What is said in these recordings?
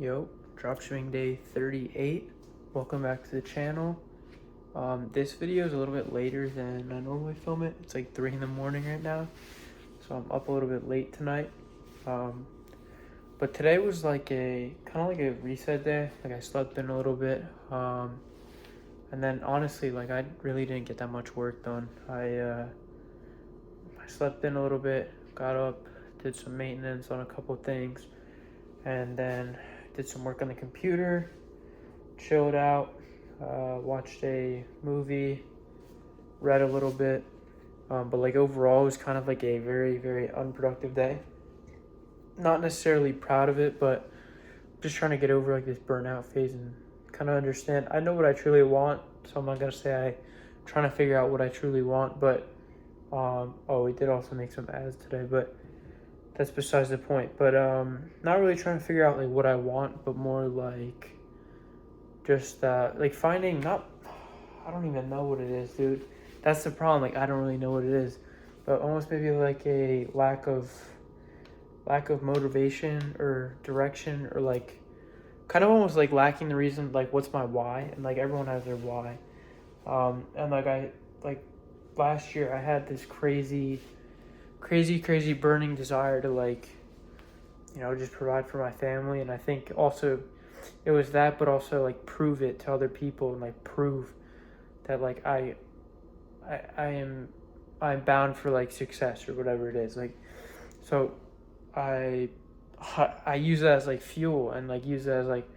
Yo, dropshipping day 38. Welcome back to the channel. This video is a little bit later than I normally film it. It's like 3 in the morning right now, so I'm up a little bit late tonight. But today was like a kind of like a reset day. Like I slept in a little bit, and then honestly, like I really didn't get that much work done. I slept in a little bit, got up, did some maintenance on a couple things, and then did some work on the computer, chilled out, watched a movie, read a little bit, but like overall it was kind of like a very, very unproductive day. Not necessarily proud of it, but just trying to get over like this burnout phase and kind of understand. I know what I truly want, so I'm not gonna say I'm trying to figure out what I truly want, but we did also make some ads today, but that's besides the point. But not really trying to figure out like what I want, but more like just like finding not I don't even know what it is, dude. That's the problem. Like I don't really know what it is, but almost maybe like a lack of motivation or direction, or like kind of almost like lacking the reason, like what's my why. And like everyone has their why, and like last year I had this crazy burning desire to like, just provide for my family. And I think also it was that, but also like prove it to other people and like prove that like I'm bound for like success or whatever it is. Like, so I use that as like fuel, and like use that as like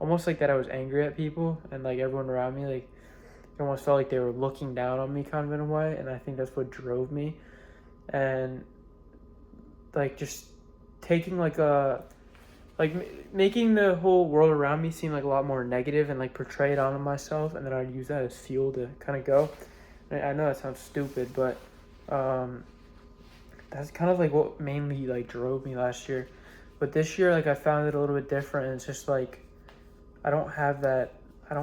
almost like that I was angry at people and like everyone around me. Like it almost felt like they were looking down on me kind of in a way. And I think that's what drove me. And like just taking like making the whole world around me seem like a lot more negative and like portray it onto myself, and then I'd use that as fuel to kind of go. And I know that sounds stupid, but that's kind of like what mainly like drove me last year. But this year, like I found it a little bit different. And it's just like I don't have that edge. I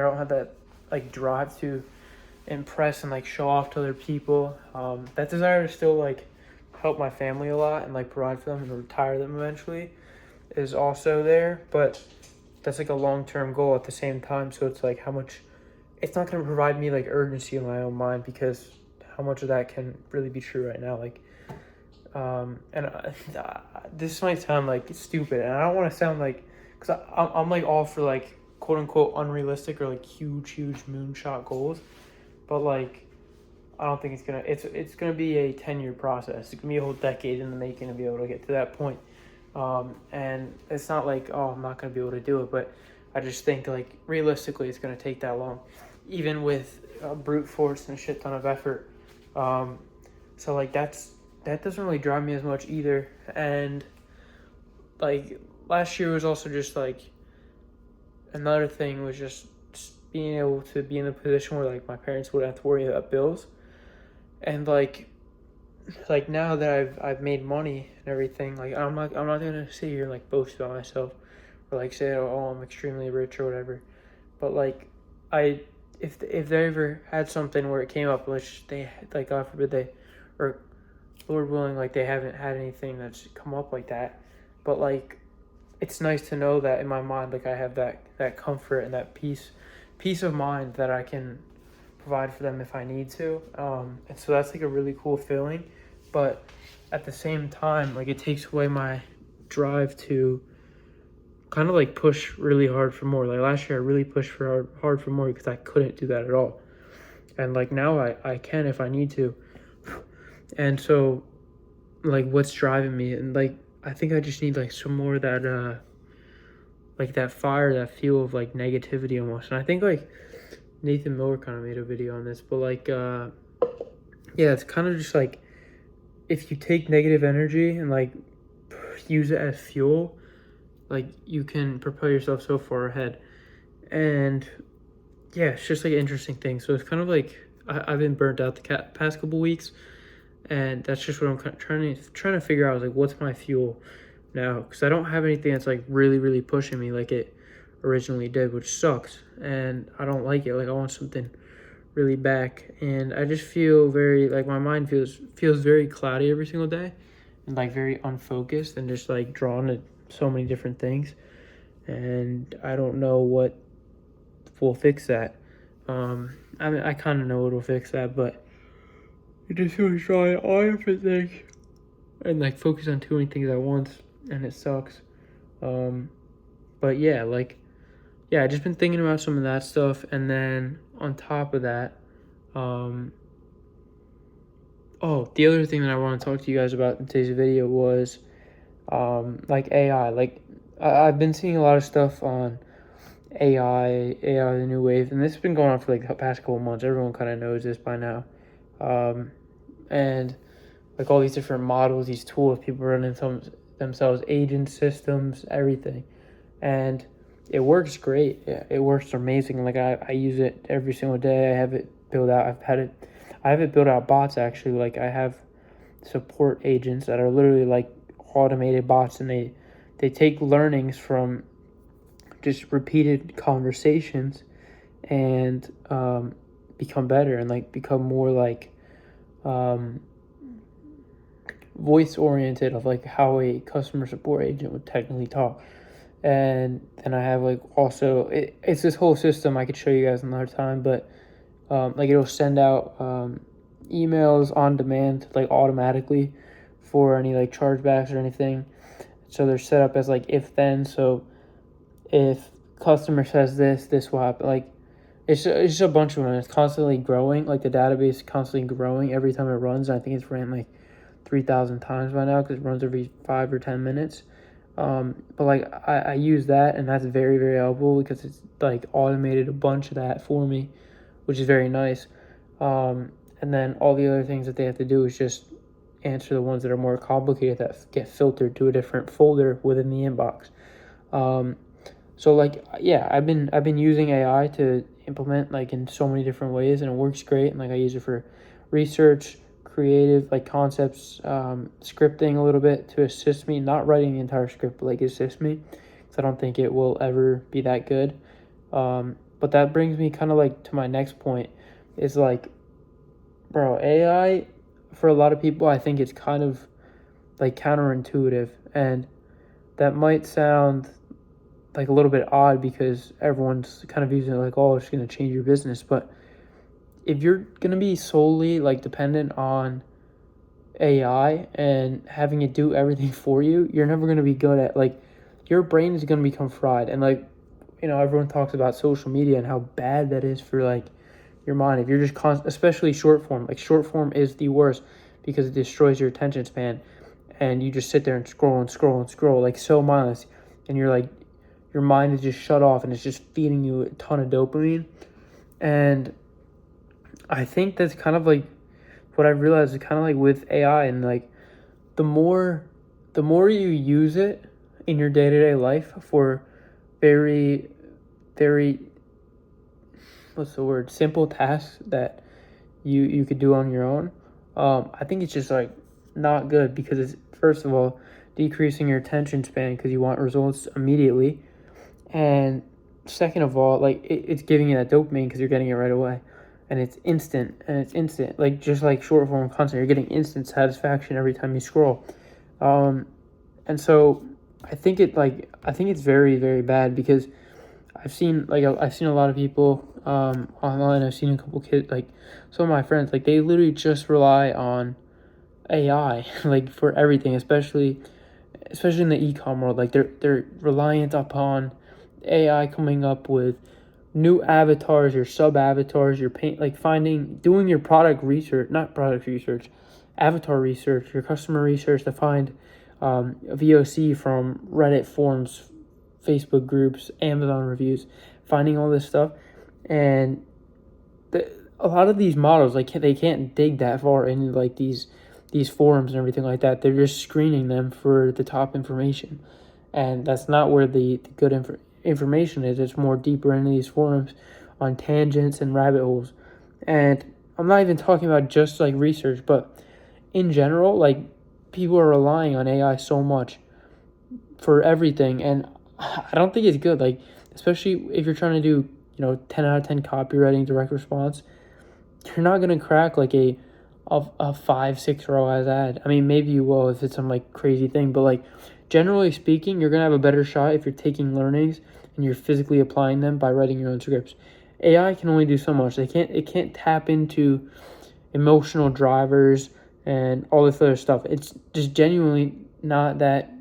don't have that like drive to impress and like show off to other people. That desire to still like help my family a lot and like provide for them and retire them eventually is also there, but that's like a long-term goal at the same time. So it's like it's not going to provide me like urgency in my own mind, because how much of that can really be true right now? Like this might sound like stupid, and I don't want to sound like, because I'm like all for like quote unquote unrealistic or like huge moonshot goals, but like I don't think it's gonna be a 10-year process. It's gonna be a whole decade in the making to be able to get to that point. And it's not like, I'm not gonna be able to do it, but I just think like realistically it's gonna take that long, even with brute force and a shit ton of effort. So like that doesn't really drive me as much either. And like last year was also just like another thing was just being able to be in a position where like my parents wouldn't have to worry about bills. And like now that I've made money and everything, like I'm not gonna sit here and like boast about myself or like say, oh, I'm extremely rich or whatever. But like if they ever had something where it came up, which they like, God forbid they, or Lord willing, like they haven't had anything that's come up like that, but like it's nice to know that in my mind, like I have that comfort and that peace of mind that I can provide for them if I need to. And so that's like a really cool feeling. But at the same time, like it takes away my drive to kind of like push really hard for more. Like last year I really pushed for hard for more because I couldn't do that at all. And like now I can if I need to. And so like what's driving me, and like I think I just need like some more of that like that fire, that fuel of like negativity almost. And I think like Nathan Miller kind of made a video on this, but like yeah, it's kind of just like if you take negative energy and like use it as fuel, like you can propel yourself so far ahead. And yeah, it's just like an interesting thing. So it's kind of like I've been burnt out the past couple weeks, and that's just what I'm kind of trying to figure out, is like what's my fuel now, because I don't have anything that's like really pushing me like it originally did, which sucks, and I don't like it. Like I want something really back, and I just feel very like my mind feels very cloudy every single day, and like very unfocused and just like drawn to so many different things. and I don't know what will fix that. I mean, I kind of know what will fix that, but it just feels try all different things and like focus on too many things at once, and it sucks. But yeah, I just been thinking about some of that stuff, and then on top of that, the other thing that I want to talk to you guys about in today's video was like AI. I've been seeing a lot of stuff on AI, the new wave, and this has been going on for like the past couple months. Everyone kind of knows this by now, and like all these different models, these tools, people running themselves, agent systems, everything, and it works great. Yeah, it works amazing. Like I use it every single day. I have it built out. I have it built out bots actually. Like I have support agents that are literally like automated bots, and they take learnings from just repeated conversations and become better and like become more like voice oriented of like how a customer support agent would technically talk. And then I have like also it's this whole system I could show you guys another time, but like it'll send out emails on demand like automatically for any like chargebacks or anything. So they're set up as like if then. So if customer says this will happen. Like it's just a bunch of them. It's constantly growing. Like the database is constantly growing every time it runs. I think it's ran like 3,000 times by now because it runs every 5 or 10 minutes. But like I use that, and that's very, very helpful because it's like automated a bunch of that for me, which is very nice. And then all the other things that they have to do is just answer the ones that are more complicated that get filtered to a different folder within the inbox. So like, yeah, I've been using AI to implement like in so many different ways, and it works great. And like I use it for research, creative like concepts, scripting a little bit to assist me, not writing the entire script, but like assist me, because I don't think it will ever be that good. But that brings me kind of like to my next point is like, bro, AI for a lot of people, I think it's kind of like counterintuitive, and that might sound like a little bit odd because everyone's kind of using it like, oh, it's going to change your business. But if you're going to be solely like dependent on AI and having it do everything for you, you're never going to be good at like your brain is going to become fried. And like, everyone talks about social media and how bad that is for like your mind. If you're just especially short form, like short form is the worst because it destroys your attention span, and you just sit there and scroll and scroll and scroll like so mindless, and you're like, your mind is just shut off and it's just feeding you a ton of dopamine. And I think that's kind of like what I've realized is kind of like with AI, and like the more you use it in your day-to-day life for very, very, simple tasks that you could do on your own, I think it's just like not good because it's, first of all, decreasing your attention span because you want results immediately. And second of all, like it's giving you that dopamine because you're getting it right away, and it's instant. Like just like short form content, you're getting instant satisfaction every time you scroll. And so I think it's very, very bad because I've seen a lot of people online. I've seen a couple kids, like some of my friends, like they literally just rely on AI like for everything, especially in the e-com world. Like they're reliant upon AI coming up with new avatars, your sub avatars, your paint, like doing your avatar research, your customer research to find VOC from Reddit forums, Facebook groups, Amazon reviews, finding all this stuff. And a lot of these models, like they can't dig that far into like these forums and everything like that. They're just screening them for the top information, and that's not where the good information is. It's more deeper into these forums on tangents and rabbit holes. And I'm not even talking about just like research, but in general, like people are relying on AI so much for everything, and I don't think it's good. Like especially if you're trying to do 10 out of 10 copywriting, direct response, you're not gonna crack like a 5-6 ROAS ad. I mean, maybe you will if it's some like crazy thing, but like generally speaking, you're going to have a better shot if you're taking learnings and you're physically applying them by writing your own scripts. AI can only do so much. It can't tap into emotional drivers and all this other stuff. It's just genuinely not that,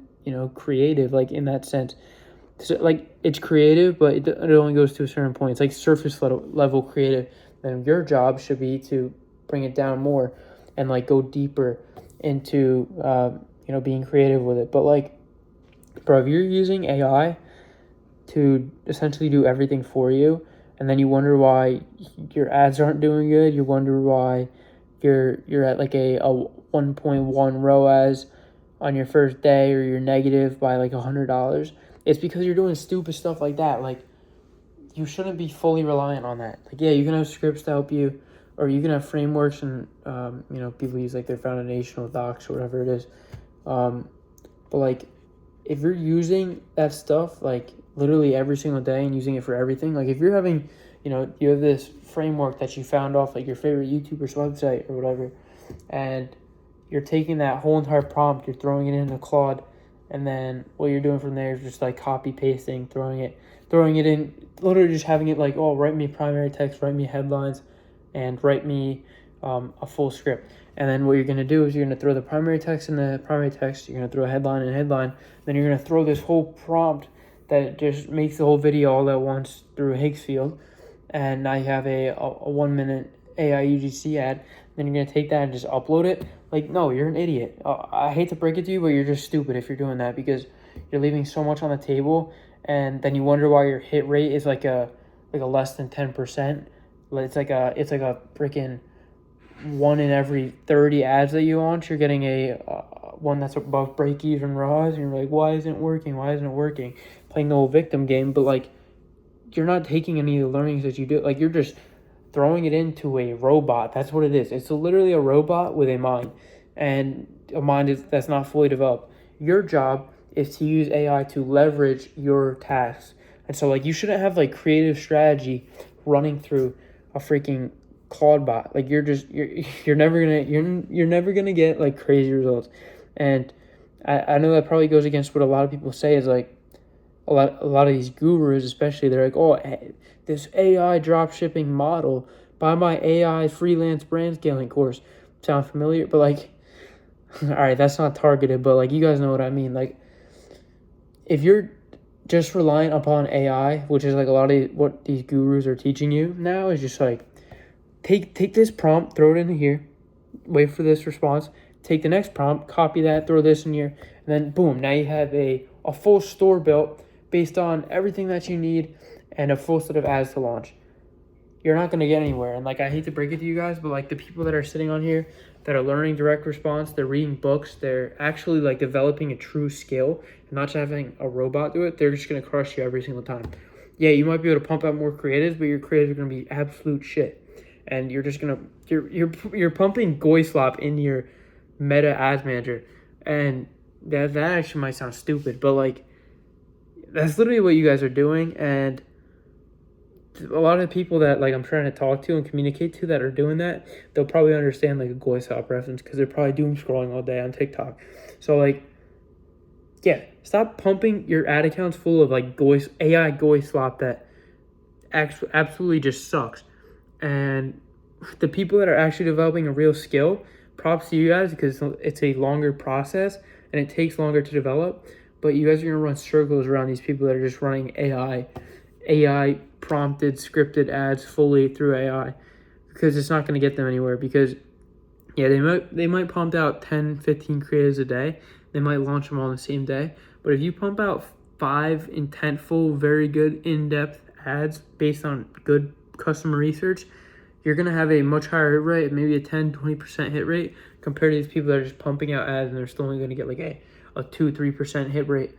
creative, like in that sense. So, like, it's creative, but it only goes to a certain point. It's like surface level creative. And your job should be to bring it down more and like go deeper into being creative with it. But like, bro, if you're using AI to essentially do everything for you, and then you wonder why your ads aren't doing good, you wonder why you're at like a 1.1 ROAS on your first day, or you're negative by like $100, it's because you're doing stupid stuff like that. Like, you shouldn't be fully reliant on that. Like, yeah, you can have scripts to help you, or you can have frameworks, and people use like their foundational docs or whatever it is. But like, if you're using that stuff like literally every single day and using it for everything, like if you're having, you have this framework that you found off like your favorite YouTuber's website or whatever, and you're taking that whole entire prompt, you're throwing it into Claude, and then what you're doing from there is just like copy pasting, throwing it in, literally just having it like, oh, write me primary text, write me headlines, and write me a full script. And then what you're going to do is you're going to throw the primary text in the primary text, you're going to throw a headline in a headline, then you're going to throw this whole prompt that just makes the whole video all at once through Higgsfield, and now you have a 1 minute AI UGC ad. Then you're going to take that and just upload it. Like, no, you're an idiot. I hate to break it to you, but you're just stupid if you're doing that, because you're leaving so much on the table, and then you wonder why your hit rate is like a less than 10%. It's like a freaking 1 in every 30 ads that you launch, you're getting a one that's above break-even ROAS, and you're like, why isn't it working? Playing the whole victim game, but like, you're not taking any of the learnings that you do. Like, you're just throwing it into a robot. That's what it is. It's literally a robot with a mind, and a mind that's not fully developed. Your job is to use AI to leverage your tasks. And so like, you shouldn't have like creative strategy running through a freaking Claude bot. Like, you're never gonna get like crazy results. And I know that probably goes against what a lot of people say, is like a lot of these gurus especially, they're like, oh, this AI dropshipping model, buy my AI freelance brand scaling course. Sound familiar? But like, all right, that's not targeted, but like, you guys know what I mean. Like, if you're just reliant upon AI, which is like a lot of what these gurus are teaching you now, is just like, take this prompt, throw it into here, wait for this response, take the next prompt, copy that, throw this in here, and then boom, now you have a full store built based on everything that you need and a full set of ads to launch. You're not going to get anywhere. And like, I hate to break it to you guys, but like, the people that are sitting on here that are learning direct response, they're reading books, they're actually like developing a true skill and not just having a robot do it, they're just going to crush you every single time. Yeah, you might be able to pump out more creatives, but your creatives are going to be absolute shit. And you're just going to, you're pumping goy slop into your meta ads manager. And that actually might sound stupid, but like, that's literally what you guys are doing. And a lot of the people that like I'm trying to talk to and communicate to that are doing that, they'll probably understand like a goy slop reference, because they're probably doom scrolling all day on TikTok. So like, yeah, stop pumping your ad accounts full of like AI goy slop that absolutely just sucks. And the people that are actually developing a real skill, props to you guys, because it's a longer process and it takes longer to develop. But you guys are going to run circles around these people that are just running AI prompted, scripted ads fully through AI, because it's not going to get them anywhere. Because, yeah, they might pump out 10, 15 creatives a day. They might launch them all in the same day. But if you pump out 5 intentful, very good, in-depth ads based on good customer research, you're going to have a much higher hit rate, maybe a 10, 20% hit rate, compared to these people that are just pumping out ads and they're still only going to get like a 2-3% hit rate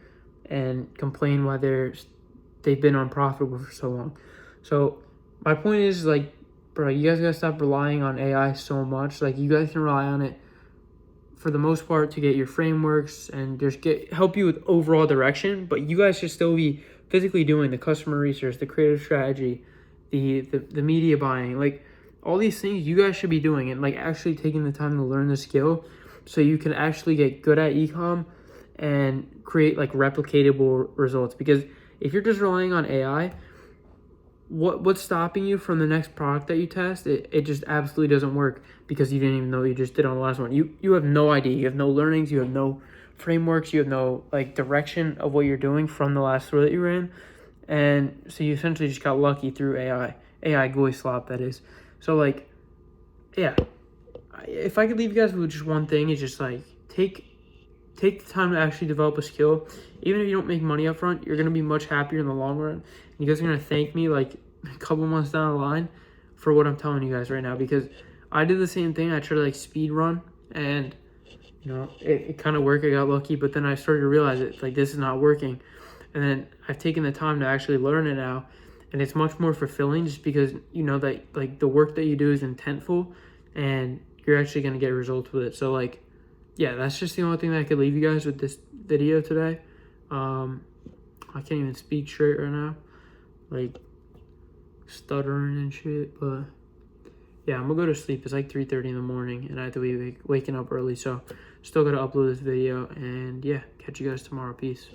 and complain why they've been unprofitable for so long. So my point is, like, bro, you guys gotta stop relying on AI so much. Like, you guys can rely on it for the most part to get your frameworks and just help you with overall direction, but you guys should still be physically doing the customer research, the creative strategy, the media buying, like all these things you guys should be doing, and like actually taking the time to learn the skill so you can actually get good at e-com and create like replicatable results. Because if you're just relying on AI, what's stopping you from the next product that you test? It just absolutely doesn't work because you didn't even know what you just did on the last one. You have no idea. You have no learnings. You have no frameworks. You have no like direction of what you're doing from the last throw that you ran. And so you essentially just got lucky through AI GUI slop, that is. So like, yeah, if I could leave you guys with just one thing, it's just like take the time to actually develop a skill. Even if you don't make money up front, you're going to be much happier in the long run. You guys are going to thank me like a couple months down the line for what I'm telling you guys right now, because I did the same thing. I tried to like speed run, and you know, it kind of worked. I got lucky, but then I started to realize it like this is not working. And then I've taken the time to actually learn it now, and it's much more fulfilling just because you know that like the work that you do is intentful and you're actually going to get results with it. So like, yeah, that's just the only thing that I could leave you guys with this video today. I can't even speak straight right now, like stuttering and shit. But yeah, I'm gonna go to sleep. It's like 3:30 in the morning, and I have to be waking up early. So still gotta upload this video, and yeah, catch you guys tomorrow. Peace.